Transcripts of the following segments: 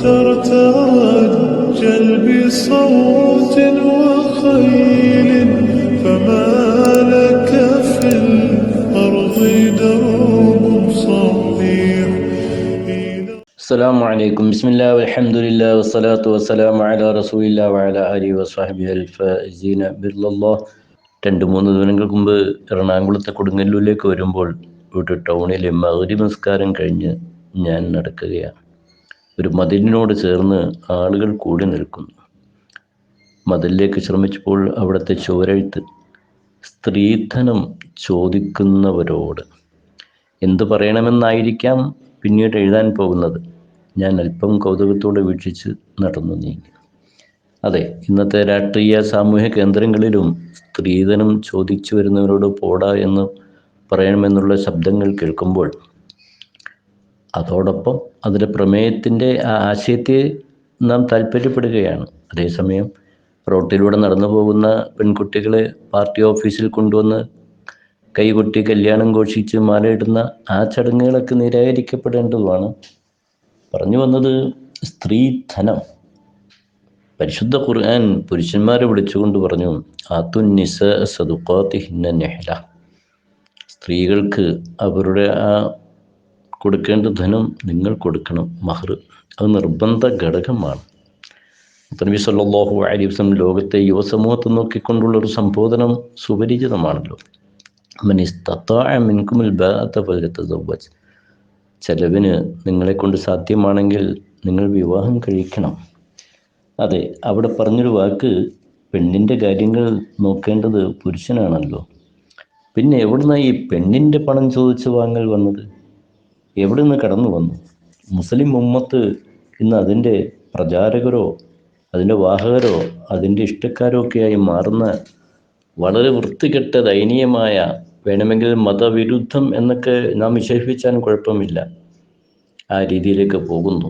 ترتجل بصوت وخيل فما لك في الأرض درب صحيح. السلام عليكم. بسم الله والحمد لله والصلاة والسلام على رسول الله وعلى آله وصحبه الفائزين بالله. 2-3 ദിനങ്ങൾക്ക് മുമ്പ് എറണാകുളത്തെ കൊടുങ്ങല്ലൂരിലേക്ക് വരുമ്പോൾ ഒരു ടൗണിലെ മഗ്‌രിബ് നിസ്കാരം കഴിഞ്ഞ് ഞാൻ നടക്കുകയാണ്. ഒരു മതിലിനോട് ചേർന്ന് ആളുകൾ കൂടി നിൽക്കുന്നു. മതിലിലേക്ക് ശ്രമിച്ചപ്പോൾ അവിടുത്തെ ചുവരെഴുത്ത് സ്ത്രീധനം ചോദിക്കുന്നവരോട് എന്തു പറയണമെന്നായിരിക്കാം പിന്നീട് എഴുതാൻ പോകുന്നത്. ഞാൻ അല്പം കൗതുകത്തോടെ വീക്ഷിച്ച് നടന്നു നീങ്ങി. അതെ, ഇന്നത്തെ രാഷ്ട്രീയ സാമൂഹ്യ കേന്ദ്രങ്ങളിലും സ്ത്രീധനം ചോദിച്ചു വരുന്നവരോട് പോടാ എന്ന് പറയണമെന്നുള്ള ശബ്ദങ്ങൾ കേൾക്കുമ്പോൾ അതോടൊപ്പം അതിൻ്റെ പ്രമേയത്തിൻ്റെ ആശയത്തെ നാം താല്പര്യപ്പെടുകയാണ്. അതേസമയം റോട്ടിലൂടെ നടന്നു പോകുന്ന പെൺകുട്ടികളെ പാർട്ടി ഓഫീസിൽ കൊണ്ടുവന്ന് കൈകൊട്ടി കല്യാണം ഘോഷിച്ച് മാലയിടുന്ന ആ ചടങ്ങുകളൊക്കെ നിരാകരിക്കപ്പെടേണ്ടതുമാണ്. പറഞ്ഞു വന്നത് സ്ത്രീധനം. പരിശുദ്ധ ഖുർആൻ പുരുഷന്മാരെ വിളിച്ചുകൊണ്ട് പറഞ്ഞു, ആത്തുന്നിസ സദുഖാതിഹിന്ന നിഹ്ല. സ്ത്രീകൾക്ക് അവരുടെ കൊടുക്കേണ്ട ധനം നിങ്ങൾ കൊടുക്കണം, മഹർ. അത് നിർബന്ധ ഘടകമാണ്. നബി സല്ലല്ലാഹു അലൈഹി വസല്ലം ലോകത്തെ യുവസമൂഹത്തെ നോക്കിക്കൊണ്ടുള്ളൊരു സംബോധനം സുപരിചിതമാണല്ലോ. ചെലവിന് നിങ്ങളെക്കൊണ്ട് സാധ്യമാണെങ്കിൽ നിങ്ങൾ വിവാഹം കഴിക്കണം. അതെ, അവിടെ പറഞ്ഞൊരു വാക്ക്, പെണ്ണിൻ്റെ കാര്യങ്ങൾ നോക്കേണ്ടത് പുരുഷനാണല്ലോ. പിന്നെ എവിടുന്നാണ് ഈ പെണ്ണിൻ്റെ പണം ചോദിച്ച് വാങ്ങൽ വന്നത്? എവിടെ നിന്ന് കടന്നു വന്നു? മുസ്ലിം ഉമ്മത്ത് ഇന്ന് അതിൻ്റെ പ്രചാരകരോ അതിൻ്റെ വാഹകരോ അതിൻ്റെ ഇഷ്ടക്കാരോ ഒക്കെയായി മാറുന്ന വളരെ വൃത്തികെട്ട ദയനീയമായ, വേണമെങ്കിൽ മതവിരുദ്ധം എന്നൊക്കെ നാം വിശേഷിപ്പിച്ചാലും കുഴപ്പമില്ല, ആ രീതിയിലേക്ക് പോകുന്നു.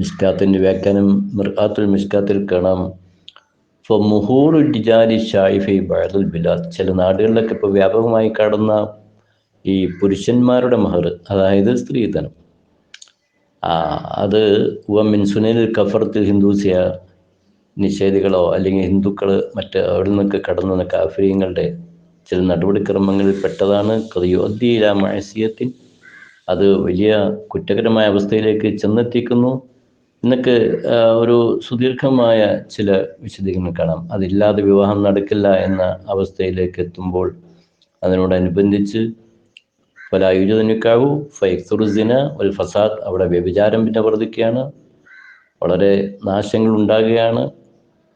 മിസ്കാത്തിൻ്റെ വ്യാഖ്യാനം മിർആത്തുൽ മിസ്കാത്തിൽ കാണാം, ചില നാടുകളിലൊക്കെ ഇപ്പോൾ വ്യാപകമായി കാണുന്ന ഈ പുരുഷന്മാരുടെ മഹർ, അതായത് സ്ത്രീധനം, അത് മിൻ സുനനിൽ കഫറത്തിൽ ഹിന്ദൂസിയ, നിഷേധികളോ അല്ലെങ്കിൽ ഹിന്ദുക്കൾ മറ്റ് അവിടെ നിന്നൊക്കെ കടന്നു വന്ന കാഫിര്യങ്ങളുടെ ചില നടപടിക്രമങ്ങളിൽ പെട്ടതാണ്. കദിയുദ്ദീലാമഅസിയത്തിൻ, അത് വലിയ കുറ്റകരമായ അവസ്ഥയിലേക്ക് ചെന്നെത്തിക്കുന്നു എന്നൊക്കെ ഒരു സുദീർഘമായ ചില വിശദീകരണം കാണാം. അതില്ലാതെ വിവാഹം നടക്കില്ല എന്ന അവസ്ഥയിലേക്ക് എത്തുമ്പോൾ അതിനോടനുബന്ധിച്ച് ഫലായുജനിക്കാവൂ ഫൈസുറുസിന വൽ ഫസാദ്, അവിടെ വ്യഭിചാരം പിന്നെ വർദ്ധിക്കുകയാണ്, വളരെ നാശങ്ങൾ ഉണ്ടാകുകയാണ്.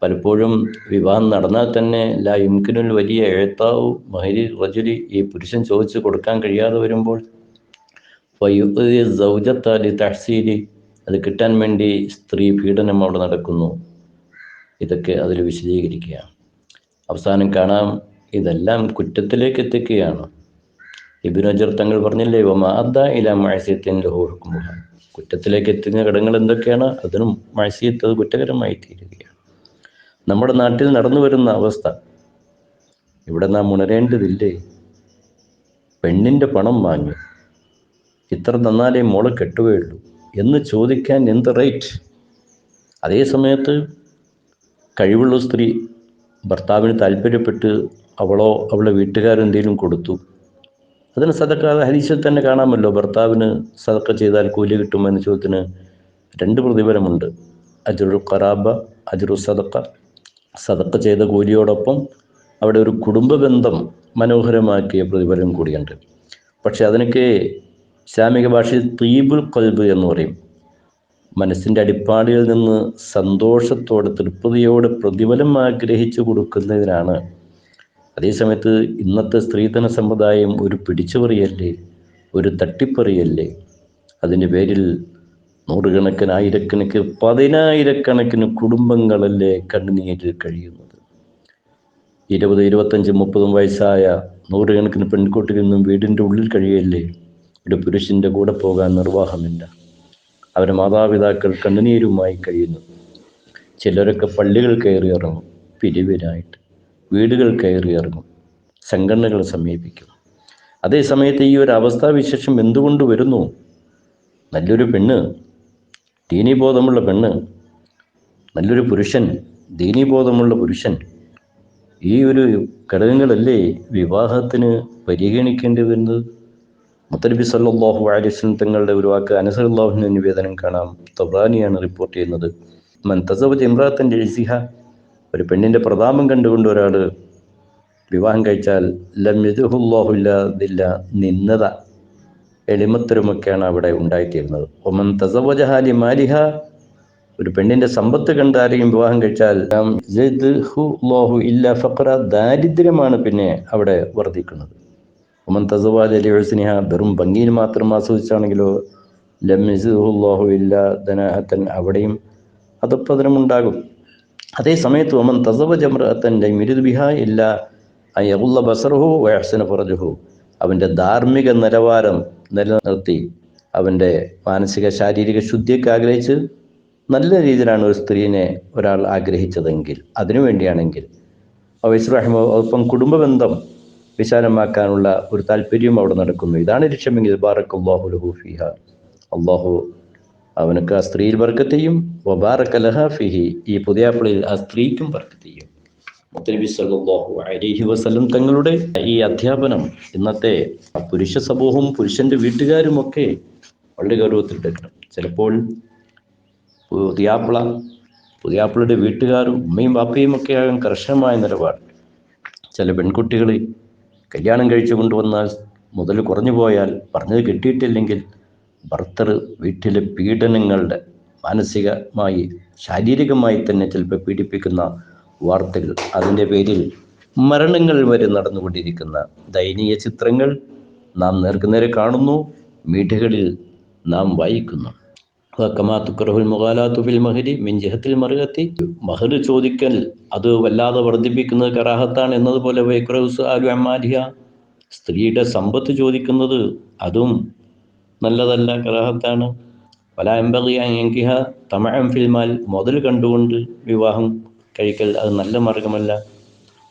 പലപ്പോഴും വിവാഹം നടന്നാൽ തന്നെ ലാ യുംകിനുൽ വലിയ എഴുത്താവൂ മഹരി റജുലി, ഈ പുരുഷൻ ചോദിച്ച് കൊടുക്കാൻ കഴിയാതെ വരുമ്പോൾ സൗജത്താലി തഹ്സീലി, അത് കിട്ടാൻ വേണ്ടി സ്ത്രീ പീഡനം അവിടെ നടക്കുന്നു. ഇതൊക്കെ അതിൽ വിശദീകരിക്കുകയാണ്. അവസാനം കാണാം ഇതെല്ലാം കുറ്റത്തിലേക്ക് എത്തിക്കുകയാണ്. ഇബ്നു ഹജർ തങ്ങൾ പറഞ്ഞില്ലേ, കുറ്റത്തിലേക്ക് എത്തുന്ന ഘടകങ്ങൾ എന്തൊക്കെയാണ്? അതിനും മഅസിയത്ത്, അത് കുറ്റകരമായി തീരുകയാണ്. നമ്മുടെ നാട്ടിൽ നടന്നു വരുന്ന അവസ്ഥ ഇവിടെ നാം ഉണരേണ്ടതില്ലേ? പെണ്ണിൻ്റെ പണം വാങ്ങി ഇത്ര തന്നാലേ മോളെ കെട്ടുകയുള്ളൂ എന്ന് ചോദിക്കാൻ എന്ത് റേറ്റ്? അതേ സമയത്ത് കഴിവുള്ള സ്ത്രീ ഭർത്താവിന് താല്പര്യപ്പെട്ട് അവളെ വീട്ടുകാരെന്തെങ്കിലും കൊടുത്തു, അതിന് സദക്ക. ഹദീസിൽ തന്നെ കാണാമല്ലോ, ഭർത്താവിന് സദക്ക ചെയ്താൽ കൂലി കിട്ടുമെന്ന ചോദ്യത്തിന് 2 പ്രതിഫലമുണ്ട്. അജ്റുൽ ഖറാബ, അജ്റു സദക്ക. സദക്ക ചെയ്ത കൂലിയോടൊപ്പം അവിടെ ഒരു കുടുംബ ബന്ധം മനോഹരമാക്കിയ പ്രതിഫലം കൂടിയുണ്ട്. പക്ഷെ അതിനൊക്കെ ഇസ്ലാമിക ഭാഷയിൽ തീബുൽ ഖൽബ് എന്ന് പറയും. മനസ്സിൻ്റെ അടിപ്പാടിയിൽ നിന്ന് സന്തോഷത്തോടെ തൃപ്തിയോടെ പ്രതിഫലം ആഗ്രഹിച്ചു കൊടുക്കുന്നതിനാണ്. അതേസമയത്ത് ഇന്നത്തെ സ്ത്രീധന സമ്പ്രദായം ഒരു പിടിച്ചുപറിയല്ലേ, ഒരു തട്ടിപ്പറിയല്ലേ? അതിൻ്റെ പേരിൽ നൂറുകണക്കിന്, ആയിരക്കണക്കിന്, 10,000-കണക്കിന് കുടുംബങ്ങളല്ലേ കണ്ണുനീരിൽ കഴിയുന്നത്. 20, 25, 30 വയസ്സായ നൂറുകണക്കിന് പെൺകുട്ടികളിൽ നിന്നും വീടിൻ്റെ ഉള്ളിൽ കഴിയല്ലേ, ഒരു പുരുഷൻ്റെ കൂടെ പോകാൻ നിർവാഹമില്ല. അവരുടെ മാതാപിതാക്കൾ കണ്ണുനീരുമായി കഴിയുന്നു. ചിലരൊക്കെ പള്ളികൾ കയറി ഇറങ്ങും പിരിവിനായിട്ട്, വീടുകൾ കയറി ഇറങ്ങും, സംഘടനകളെ സമീപിക്കും. അതേ സമയത്ത് ഈ ഒരു അവസ്ഥാവിശേഷം എന്തുകൊണ്ട് വരുന്നു? നല്ലൊരു പെണ്ണ് ദീനീബോധമുള്ള പെണ്ണ്, നല്ലൊരു പുരുഷൻ, ദീനീബോധമുള്ള പുരുഷൻ, ഈ ഒരു ഘടകങ്ങളല്ലേ വിവാഹത്തിന് പരിഗണിക്കേണ്ടി വരുന്നത്. മുത്തനബി സല്ലല്ലാഹു അലൈഹി വസല്ലം തങ്ങളുടെ ഒരു വാക്ക് അനസ് റളിയല്ലാഹു അൻഹു നിവേദനം കാണാം. തബ്രാനിയാണ് റിപ്പോർട്ട് ചെയ്യുന്നത്. മൻ തസവ്വജ ഇംറഅത്തൻ ലിഇസിഹ, ഒരു പെണ്ണിൻ്റെ പ്രതാപം കണ്ടുകൊണ്ട് ഒരാൾ വിവാഹം കഴിച്ചാൽ ലം യദ്ഹുല്ലാഹു ഇല്ലാ ദില്ല, നിന്ദത എളിമത്തരമൊക്കെയാണ് അവിടെ ഉണ്ടായിത്തീരുന്നത്. ഒമൻ തസവ്വജഹ ലിമാലിഹ, ഒരു പെണ്ണിൻ്റെ സമ്പത്ത് കണ്ട് ആരെയും വിവാഹം കഴിച്ചാൽ ലം യദ്ഹുല്ലാഹു ഇല്ലാ ഫഖറ, ദാരിദ്ര്യമാണ് പിന്നെ അവിടെ വർദ്ധിക്കുന്നത്. ഒമൻ തസവ്വജ ലിഹുസ്നിഹ, വെറും ഭംഗിയിൽ മാത്രം ആസ്വദിച്ചാണെങ്കിലോ ലം യസ്ഹുല്ലാഹു ഇല്ലാ ദനാഅത്തൻ, അവിടെയും അധപ്പതനമുണ്ടാകും. അതേ സമയത്ത് ഒമൻ തസവ്വജ ഇംറഅത്തൻ ലം യുരിദ് ബിഹാ ഇല്ലാ അൻ യഗുല്ല ബസറഹു വയഹ്സന ഫറജഹു, അവൻ്റെ ധാർമ്മിക നിലവാരം നിലനിർത്തി അവൻ്റെ മാനസിക ശാരീരിക ശുദ്ധിയൊക്കെ ആഗ്രഹിച്ച് നല്ല രീതിയിലാണ് ഒരു സ്ത്രീനെ ഒരാൾ ആഗ്രഹിച്ചതെങ്കിൽ, അതിനുവേണ്ടിയാണെങ്കിൽ അവൈസ്റഹിമ, ഒപ്പം കുടുംബബന്ധം വിശാലമാക്കാനുള്ള ഒരു താല്പര്യവും അവിടെ നടക്കുന്നു. ഇതാണ് ലക്ഷ്യമെങ്കിൽ ബാറക്കല്ലാഹു ലഹു ഫീഹ, അള്ളാഹു അവനക്ക് ആ സ്ത്രീയിൽ ബർക്കത്ത് ചെയ്യും. വബാറക ലഹാ ഫീഹി, ഈ പുതിയാപ്പിളയിൽ ആ സ്ത്രീക്കും ബർക്കത്ത് ചെയ്യും. മുത്തനബി സല്ലല്ലാഹു അലൈഹി വസല്ലം തങ്ങളുടെ ഈ അധ്യാപനം ഇന്നത്തെ പുരുഷ സമൂഹവും പുരുഷന്റെ വീട്ടുകാരുമൊക്കെ വളരെ ഗൗരവത്തിലെടുക്കണം. ചിലപ്പോൾ പുതിയാപ്പിളയുടെ വീട്ടുകാരും ഉമ്മയും ബാപ്പയും ഒക്കെ ആകും കർശനമായ നിലപാട്. ചില പെൺകുട്ടികൾ കല്യാണം കഴിച്ചു കൊണ്ടുവന്നാൽ മുതൽ കുറഞ്ഞു പോയാൽ, പറഞ്ഞത് കിട്ടിയിട്ടില്ലെങ്കിൽ ഭർത്തർ വീട്ടിലെ പീഡനങ്ങളുടെ മാനസികമായി ശാരീരികമായി തന്നെ ചിലപ്പോൾ പീഡിപ്പിക്കുന്ന വാർത്തകൾ, അതിൻ്റെ പേരിൽ മരണങ്ങൾ വരെ നടന്നുകൊണ്ടിരിക്കുന്ന ദയനീയ ചിത്രങ്ങൾ നാം നേർക്കുനേരെ കാണുന്നു, മീഡിയകളിൽ നാം വായിക്കുന്നു. കമാതുക്കറഹുൽ മുഗാലാത്തു ഫിൽ മഹരി മിൻ ജിഹത്തിൽ മർഅത്തി, മഹർ ചോദിക്കൽ അത് വല്ലാതെ വർദ്ധിപ്പിക്കുന്നത് കറാഹത്താണ് എന്നതുപോലെ വൈക്റഹു സുആലു അമ്മാലിഹ, സ്ത്രീയുടെ സമ്പത്ത് ചോദിക്കുന്നത് അതും നല്ലതല്ല, കറാഹത്താണ്. വലാ യംബഗി അൻ യൻകിഹ തമഅൻ ഫിൽ മാൽ, മുതൽ കണ്ടുകൊണ്ട് വിവാഹം കഴിക്കൽ അത് നല്ല മാർഗമല്ല.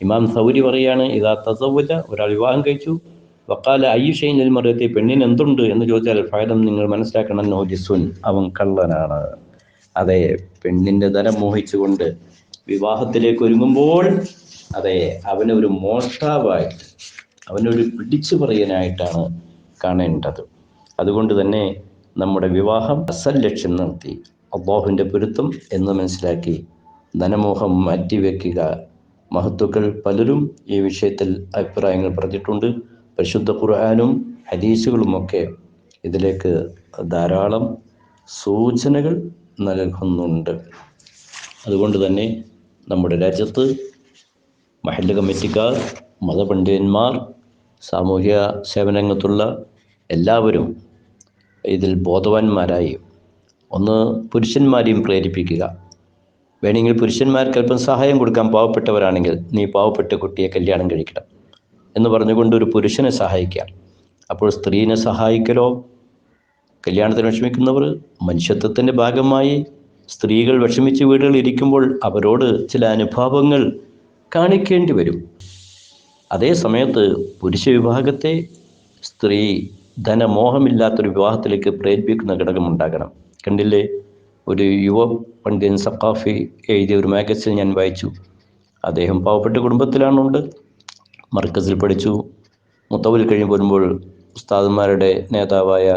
ഇമാം സൗരി പറയാണ്, ഇദാ തസവ്വജ, ഒരാൾ വിവാഹം കഴിച്ചു, വഖാല അയ്യു ഷൈഇൻ ലിൽ മർഅത്തി, പെണ്ണിന് എന്തുണ്ട് എന്ന് ചോദിച്ചാൽ ഫഅലം, നിങ്ങൾ മനസ്സിലാക്കണം, അന്നഹു ജിസ്സുൻ, അവൻ കള്ളനാണ്. അതെ, പെണ്ണിൻ്റെ ധനം മോഹിച്ചുകൊണ്ട് വിവാഹത്തിലേക്ക് ഒരുങ്ങുമ്പോൾ അതെ അവനൊരു മോഷ്ടാവായിട്ട്, അവനൊരു പിടിച്ചു പറയാനായിട്ടാണ് കാണേണ്ടത്. അതുകൊണ്ട് തന്നെ നമ്മുടെ വിവാഹം അസൽ ലക്ഷ്യം നിർത്തി അല്ലാഹുവിൻ്റെ പൊരുത്തം എന്ന് മനസ്സിലാക്കി ധനമോഹം മാറ്റിവെക്കുക. മഹത്തുക്കൾ പലരും ഈ വിഷയത്തിൽ അഭിപ്രായങ്ങൾ പറഞ്ഞിട്ടുണ്ട്. പരിശുദ്ധ ഖുർആനും ഹദീസുകളുമൊക്കെ ഇതിലേക്ക് ധാരാളം സൂചനകൾ നൽകുന്നുണ്ട്. അതുകൊണ്ട് തന്നെ നമ്മുടെ രാജ്യത്ത് മഹല്ല് കമ്മിറ്റിക്കാർ, മതപണ്ഡിതന്മാർ, സാമൂഹ്യ സേവനരംഗത്തുള്ള എല്ലാവരും ഇതിൽ ബോധവാന്മാരായി ഒന്ന് പുരുഷന്മാരെയും പ്രേരിപ്പിക്കുക. വേണമെങ്കിൽ പുരുഷന്മാർക്ക് അല്പം സഹായം കൊടുക്കാൻ, പാവപ്പെട്ടവരാണെങ്കിൽ നീ പാവപ്പെട്ട കുട്ടിയെ കല്യാണം കഴിക്കണം എന്ന് പറഞ്ഞുകൊണ്ട് ഒരു പുരുഷനെ സഹായിക്കാം. അപ്പോൾ സ്ത്രീനെ സഹായിക്കലോ, കല്യാണത്തിന് വിഷമിക്കുന്നവർ മനുഷ്യത്വത്തിൻ്റെ ഭാഗമായി സ്ത്രീകൾ വിഷമിച്ച് വീടുകളിൽ ഇരിക്കുമ്പോൾ അവരോട് ചില അനുഭാവങ്ങൾ കാണിക്കേണ്ടി വരും. അതേ സമയത്ത് പുരുഷ വിഭാഗത്തെ സ്ത്രീ ധനമോഹമില്ലാത്തൊരു വിവാഹത്തിലേക്ക് പ്രേരിപ്പിക്കുന്ന ഘടകമുണ്ടാകണം. കണ്ടില്ലേ, ഒരു യുവ പണ്ഡിതൻ സഖാഫി എഴുതിയ ഒരു മാഗസിൻ ഞാൻ വായിച്ചു. അദ്ദേഹം പാവപ്പെട്ട കുടുംബത്തിലാണുണ്ട്, മർക്കസിൽ പഠിച്ചു. മുത്തവൽ കഴിഞ്ഞ് വരുമ്പോൾ ഉസ്താദന്മാരുടെ നേതാവായ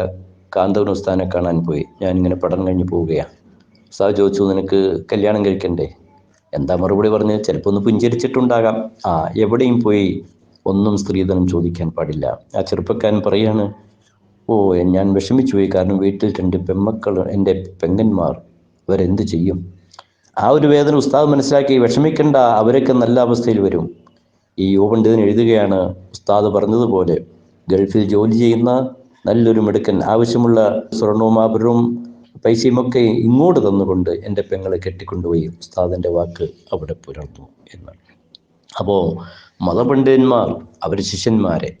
കാന്തവൻ ഉസ്താദിനെ കാണാൻ പോയി. ഞാനിങ്ങനെ പഠനം കഴിഞ്ഞ് പോവുകയാണ്. ഉസ്താദ് ചോദിച്ചു, നിനക്ക് കല്യാണം കഴിക്കണ്ടേ? എന്താ മറുപടി പറഞ്ഞ്? ചിലപ്പോൾ ഒന്ന് പുഞ്ചരിച്ചിട്ടുണ്ടാകാം. എവിടെയും പോയി ഒന്നും സ്ത്രീധനം ചോദിക്കാൻ പാടില്ല. ആ ചെറുപ്പക്കാരൻ പറയാണ്, ഞാൻ വിഷമിച്ചു പോയി, കാരണം വീട്ടിൽ 2 പെൺമക്കൾ, എൻ്റെ പെങ്ങന്മാർ, ഇവരെന്ത് ചെയ്യും? ആ ഒരു വേദന ഉസ്താദ് മനസ്സിലാക്കി. വിഷമിക്കണ്ട, അവരൊക്കെ നല്ല അവസ്ഥയിൽ വരും. ഈ യുവപണ്ഡിതൻ എഴുതുകയാണ്, ഉസ്താദ് പറഞ്ഞതുപോലെ ഗൾഫിൽ ജോലി ചെയ്യുന്ന നല്ലൊരു മിടുക്കൻ ആവശ്യമുള്ള സ്വർണവും ആഭരണവും പൈസയുമൊക്കെ ഇങ്ങോട്ട് തന്നുകൊണ്ട് എൻ്റെ പെങ്ങളെ കെട്ടിക്കൊണ്ടുപോയി. ഉസ്താദിൻ്റെ വാക്ക് അവിടെ പുലർന്നു എന്ന്. അപ്പോൾ മതപണ്ഡിതന്മാർ അവർ ശിഷ്യന്മാരെ,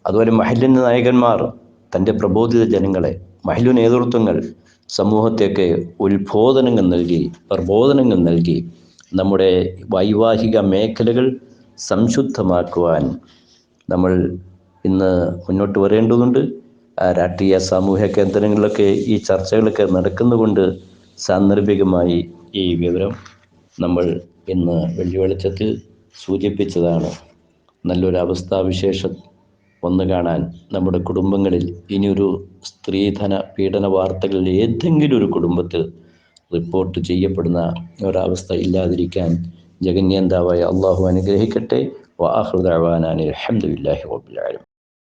അതുപോലെ മഹല്ലിൻ്റെ നായകന്മാർ തൻ്റെ പ്രബോധിത ജനങ്ങളെ, മഹല്ലു നേതൃത്വങ്ങൾ സമൂഹത്തെയൊക്കെ പ്രബോധനങ്ങൾ നൽകി നമ്മുടെ വൈവാഹിക മേഖലകൾ സംശുദ്ധമാക്കുവാൻ നമ്മൾ ഇന്ന് മുന്നോട്ട് വരേണ്ടതുണ്ട്. രാഷ്ട്രീയ സാമൂഹ്യ കേന്ദ്രങ്ങളിലൊക്കെ ഈ ചർച്ചകളൊക്കെ നടക്കുന്നുകൊണ്ട് സാന്ദർഭികമായി ഈ വിവരം നമ്മൾ ഇന്ന് വെള്ളി വെളിച്ചത്തിൽ സൂചിപ്പിച്ചതാണ്. നല്ലൊരു അവസ്ഥാവിശേഷം വന്നു കാണാൻ നമ്മുടെ കുടുംബങ്ങളിൽ ഇനിയൊരു സ്ത്രീധന പീഡന വാർത്തകൾ ഏതെങ്കിലും ഒരു കുടുംബത്തിൽ റിപ്പോർട്ട് ചെയ്യപ്പെടുന്ന ഒരവസ്ഥ ഇല്ലാതിരിക്കാൻ ജഗന്യന്താവായ അള്ളാഹു അനുഗ്രഹിക്കട്ടെ. വആഖിറു ദഅ്വാനാ അൽഹംദുലില്ലാഹി റബ്ബിൽ ആലമീൻ.